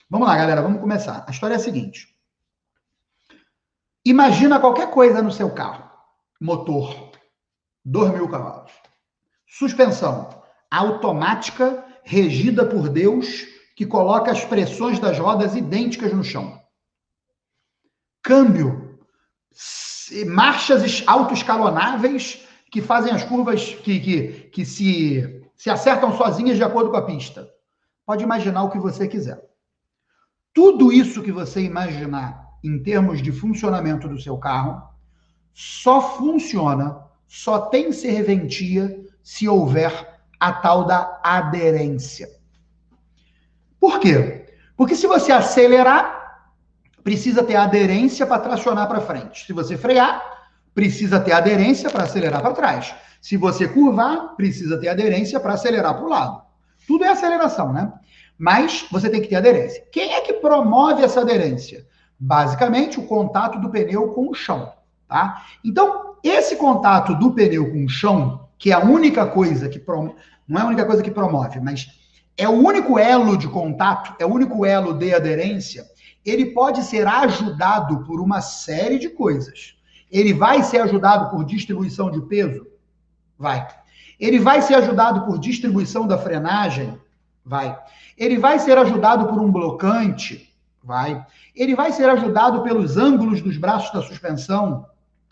Vamos lá, galera, vamos começar. A história é a seguinte. Imagina qualquer coisa no seu carro. Motor, 2.000 cavalos. Suspensão, automática, regida por Deus, que coloca as pressões das rodas idênticas no chão. Câmbio, marchas autoescalonáveis que fazem as curvas que se acertam sozinhas de acordo com a pista. Pode imaginar o que você quiser. Tudo isso que você imaginar em termos de funcionamento do seu carro só funciona, só tem serventia se houver a tal da aderência. Por quê? Porque se você acelerar, precisa ter aderência para tracionar para frente. Se você frear, precisa ter aderência para acelerar para trás. Se você curvar, precisa ter aderência para acelerar para o lado. Tudo é aceleração, né? Mas você tem que ter aderência. Quem é que promove essa aderência? Basicamente, o contato do pneu com o chão, tá? Então, esse contato do pneu com o chão, que é a única coisa que não é a única coisa que promove, mas é o único elo de contato, é o único elo de aderência, ele pode ser ajudado por uma série de coisas. Ele vai ser ajudado por distribuição de peso? Vai. Ele vai ser ajudado por distribuição da frenagem? Vai. Ele vai ser ajudado por um blocante? Vai. Ele vai ser ajudado pelos ângulos dos braços da suspensão?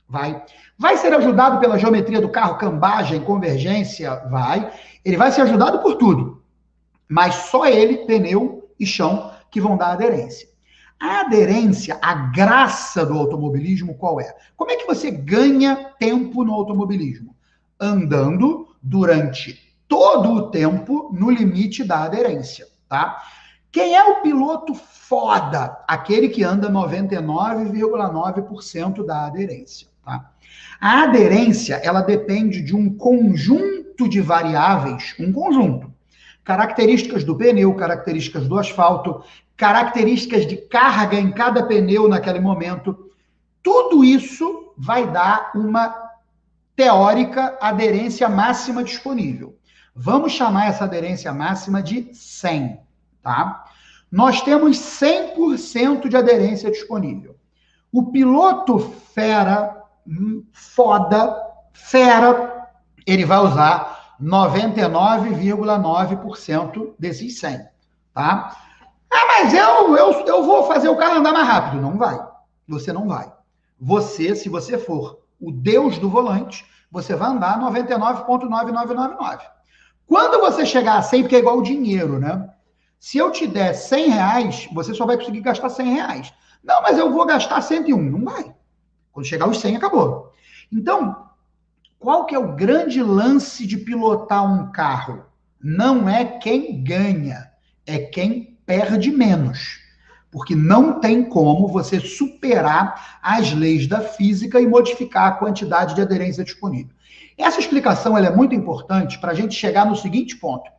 Vai. Vai ser ajudado pela geometria do carro, cambagem, convergência? Vai. Ele vai ser ajudado por tudo. Mas só ele, pneu e chão, que vão dar aderência. A aderência, a graça do automobilismo, qual é? Como é que você ganha tempo no automobilismo? Andando durante todo o tempo no limite da aderência, tá? Quem é o piloto foda? Aquele que anda 99,9% da aderência, tá? A aderência, ela depende de um conjunto de variáveis, um conjunto. Características do pneu, características do asfalto, características de carga em cada pneu naquele momento. Tudo isso vai dar uma teórica aderência máxima disponível. Vamos chamar essa aderência máxima de 100, tá? Nós temos 100% de aderência disponível. O piloto fera, ele vai usar 99,9% desses 100, tá? Ah, mas eu vou fazer o carro andar mais rápido. Não vai. Você não vai. Você, se você for o deus do volante, você vai andar 99,9999. Quando você chegar a 100, porque é igual o dinheiro, né? Se eu te der 100 reais, você só vai conseguir gastar 100 reais. Não, mas eu vou gastar 101. Não vai. Quando chegar aos 100, acabou. Então, qual que é o grande lance de pilotar um carro? Não é quem ganha, é quem perde menos. Porque não tem como você superar as leis da física e modificar a quantidade de aderência disponível. Essa explicação ela é muito importante para a gente chegar no seguinte ponto.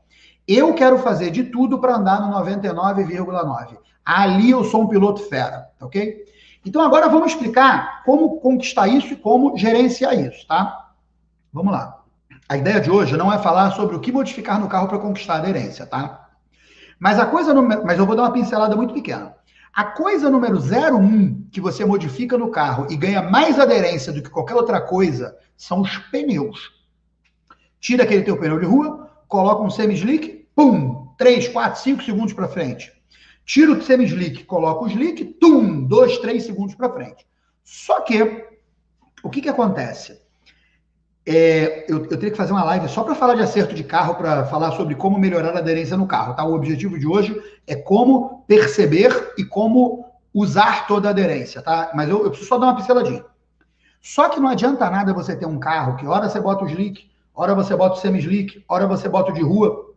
Eu quero fazer de tudo para andar no 99,9. Ali eu sou um piloto fera, ok? Então agora vamos explicar como conquistar isso e como gerenciar isso, tá? Vamos lá. A ideia de hoje não é falar sobre o que modificar no carro para conquistar a aderência, tá? Mas mas eu vou dar uma pincelada muito pequena. A coisa número 01 que você modifica no carro e ganha mais aderência do que qualquer outra coisa são os pneus. Tira aquele teu pneu de rua, coloca um semi-slick, pum, 3, 4, 5 segundos para frente. Tira o semi-slick, coloca o slick, tum, 2, 3 segundos para frente. Só que, o que acontece? Eu teria que fazer uma live só para falar de acerto de carro, para falar sobre como melhorar a aderência no carro, tá? O objetivo de hoje é como perceber e como usar toda a aderência, tá? Mas eu preciso só dar uma pinceladinha. Só que não adianta nada você ter um carro que hora você bota o slick, hora você bota o semi-slick, hora você bota o de rua.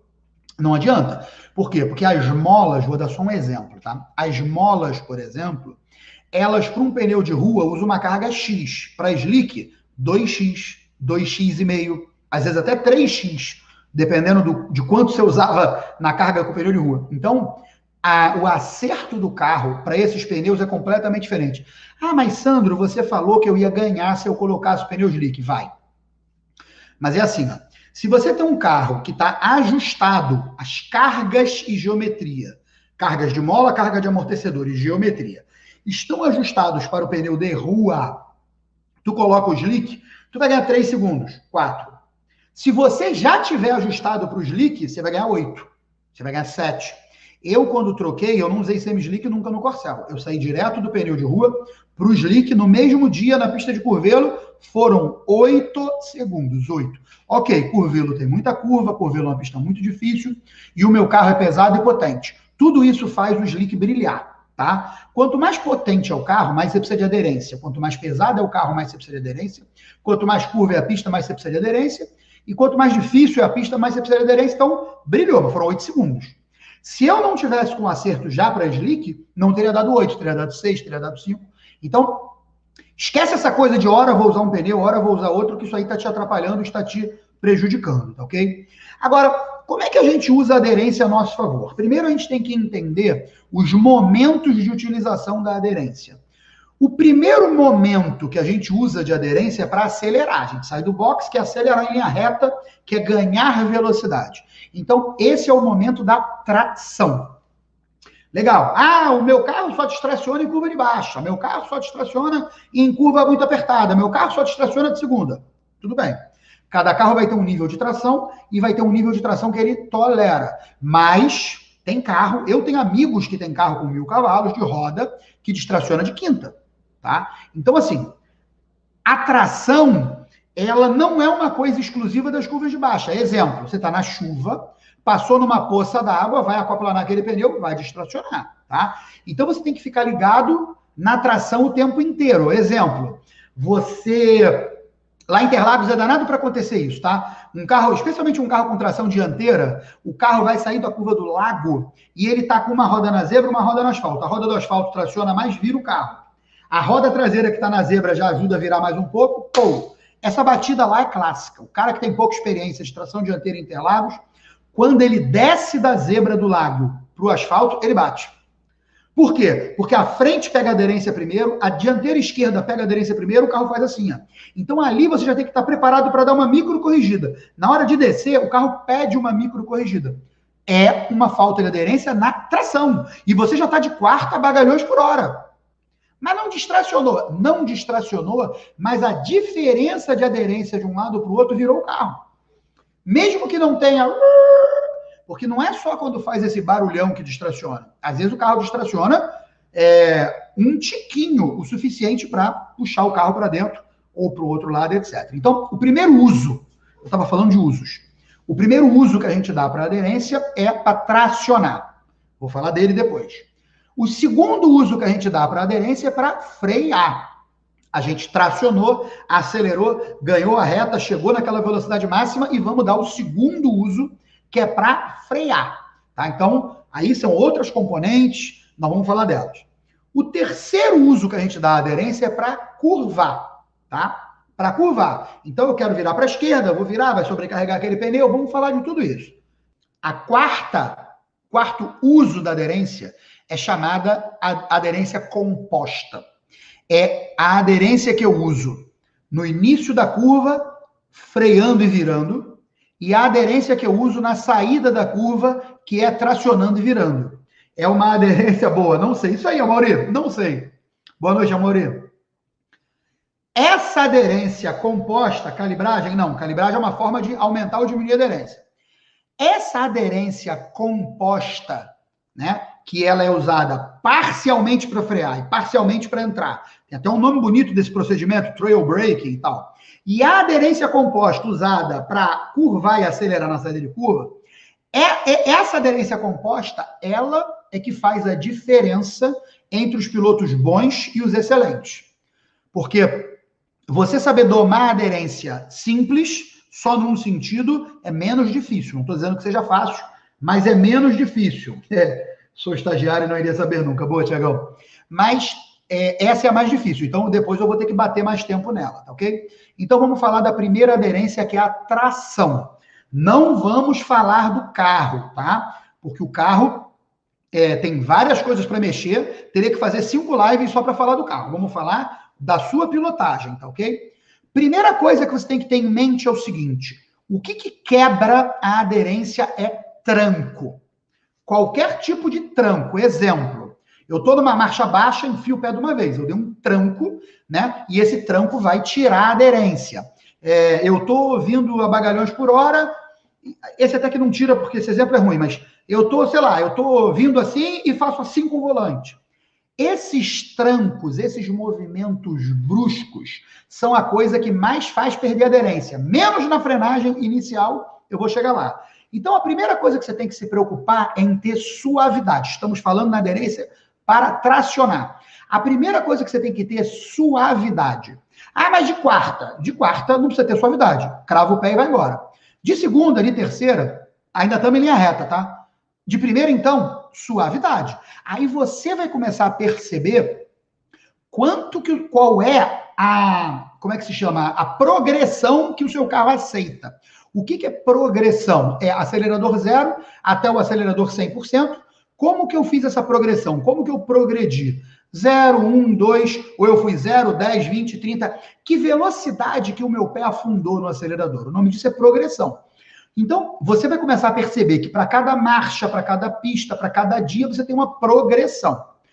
Não adianta. Por quê? Porque as molas, vou dar só um exemplo, tá? As molas, por exemplo, elas para um pneu de rua usam uma carga X. Para slick, 2X. 2x,5, às vezes até 3x, dependendo de quanto você usava na carga com o pneu de rua. Então, o acerto do carro para esses pneus é completamente diferente. Ah, mas Sandro, você falou que eu ia ganhar se eu colocasse o pneu slick. Vai. Mas é assim, ó. Se você tem um carro que está ajustado às cargas e geometria cargas de mola, carga de amortecedores, geometria, estão ajustados para o pneu de rua, tu coloca o slick, tu vai ganhar 3 segundos, 4. Se você já tiver ajustado para o slick, você vai ganhar 8. Você vai ganhar 7. Eu, quando troquei, eu não usei semi-slick nunca no Corcel. Eu saí direto do pneu de rua para o slick no mesmo dia na pista de Curvelo. Foram 8 segundos. 8. Ok, Curvelo tem muita curva, Curvelo é uma pista muito difícil e o meu carro é pesado e potente. Tudo isso faz o slick brilhar, tá? Quanto mais potente é o carro, mais você precisa de aderência. Quanto mais pesado é o carro, mais você precisa de aderência. Quanto mais curva é a pista, mais você precisa de aderência. E quanto mais difícil é a pista, mais você precisa de aderência. Então, brilhou, mas foram 8 segundos. Se eu não tivesse com acerto já para slick, não teria dado 8, teria dado 6, teria dado 5. Então, esquece essa coisa de hora vou usar um pneu, hora vou usar outro, que isso aí está te atrapalhando, está te prejudicando, tá ok? Agora, como é que a gente usa a aderência a nosso favor? Primeiro, a gente tem que entender os momentos de utilização da aderência. O primeiro momento que a gente usa de aderência é para acelerar. A gente sai do box, que é acelerar em linha reta, que é ganhar velocidade. Então, esse é o momento da tração. Legal. Ah, o meu carro só distraciona em curva de baixa. Meu carro só distraciona em curva muito apertada. Meu carro só distraciona de segunda. Tudo bem. Cada carro vai ter um nível de tração e vai ter um nível de tração que ele tolera. Mas tem carro, eu tenho amigos que têm carro com 1000 cavalos de roda que distraciona de quinta. Tá? Então, assim, a tração, ela não é uma coisa exclusiva das curvas de baixa. Exemplo, você está na chuva, passou numa poça d'água, vai acoplanar aquele pneu, vai distracionar, tá? Então, você tem que ficar ligado na tração o tempo inteiro. Exemplo, você... Lá em Interlagos é danado para acontecer isso, tá? Um carro, especialmente um carro com tração dianteira, o carro vai sair da curva do lago e ele tá com uma roda na zebra, uma roda no asfalto. A roda do asfalto traciona mais, vira o carro. A roda traseira que está na zebra já ajuda a virar mais um pouco. Pô, essa batida lá é clássica. O cara que tem pouca experiência de tração dianteira em Interlagos, quando ele desce da zebra do lago para o asfalto, ele bate. Por quê? Porque a frente pega a aderência primeiro, a dianteira esquerda pega a aderência primeiro, o carro faz assim. Ó. Então ali você já tem que estar preparado para dar uma micro corrigida. Na hora de descer, o carro pede uma micro corrigida. É uma falta de aderência na tração. E você já está de 4 bagalhões por hora. Mas não distracionou. Não distracionou, mas a diferença de aderência de um lado para o outro virou o carro. Mesmo que não tenha... Porque não é só quando faz esse barulhão que distraciona. Às vezes o carro distraciona um tiquinho, o suficiente para puxar o carro para dentro ou para o outro lado, etc. Então, o primeiro uso, eu estava falando de usos. O primeiro uso que a gente dá para aderência é para tracionar. Vou falar dele depois. O segundo uso que a gente dá para aderência é para frear. A gente tracionou, acelerou, ganhou a reta, chegou naquela velocidade máxima e vamos dar o segundo uso, que é para frear. Tá? Então, aí são outras componentes, nós vamos falar delas. O terceiro uso que a gente dá à aderência é para curvar. Tá? Para curvar. Então, eu quero virar para a esquerda, vou virar, vai sobrecarregar aquele pneu, vamos falar de tudo isso. A quarto uso da aderência é chamada aderência composta. É a aderência que eu uso no início da curva, freando e virando, e a aderência que eu uso na saída da curva, que é tracionando e virando. É uma aderência boa? Não sei. Isso aí, Amaury? Não sei. Boa noite, Amaury. Essa aderência composta, calibragem? Não, calibragem é uma forma de aumentar ou diminuir a aderência. Essa aderência composta, né, que ela é usada parcialmente para frear e parcialmente para entrar. Tem até um nome bonito desse procedimento, trail braking e tal. E a aderência composta usada para curvar e acelerar na saída de curva, essa aderência composta, ela é que faz a diferença entre os pilotos bons e os excelentes. Porque você saber domar a aderência simples, só num sentido, é menos difícil. Não estou dizendo que seja fácil, mas é menos difícil. Sou estagiário e não iria saber nunca. Boa, Tiagão. Mas essa é a mais difícil. Então, depois eu vou ter que bater mais tempo nela, tá ok? Então, vamos falar da primeira aderência, que é a tração. Não vamos falar do carro, tá? Porque o carro tem várias coisas para mexer. Teria que fazer 5 lives só para falar do carro. Vamos falar da sua pilotagem, tá ok? Primeira coisa que você tem que ter em mente é o seguinte. O que quebra a aderência é tranco. qualquer tipo de tranco. Exemplo, eu estou numa marcha baixa, enfio o pé de uma vez. Eu dei um tranco, né? E esse tranco vai tirar a aderência. Eu estou vindo a bagalhões por hora, esse até que não tira, porque esse exemplo é ruim, mas eu estou, sei lá, eu estou vindo assim e faço assim com o volante. Esses trancos, esses movimentos bruscos, são a coisa que mais faz perder aderência. Menos na frenagem inicial, eu vou chegar lá. Então, a primeira coisa que você tem que se preocupar é em ter suavidade. Estamos falando na aderência para tracionar. A primeira coisa que você tem que ter é suavidade. Ah, mas de quarta? De quarta não precisa ter suavidade. Crava o pé e vai embora. De segunda, de terceira, ainda estamos em linha reta, tá? De primeira, então, suavidade. Aí você vai começar a perceber qual é como é que se chama? A progressão que o seu carro aceita. O que é progressão? É acelerador zero até o acelerador 100%. Como que eu fiz essa progressão? Como que eu progredi? 0, 1, 2, ou eu fui 0, 10, 20, 30. Que velocidade que o meu pé afundou no acelerador? O nome disso é progressão. Então, você vai começar a perceber que para cada marcha, para cada pista, para cada dia, você tem uma progressão.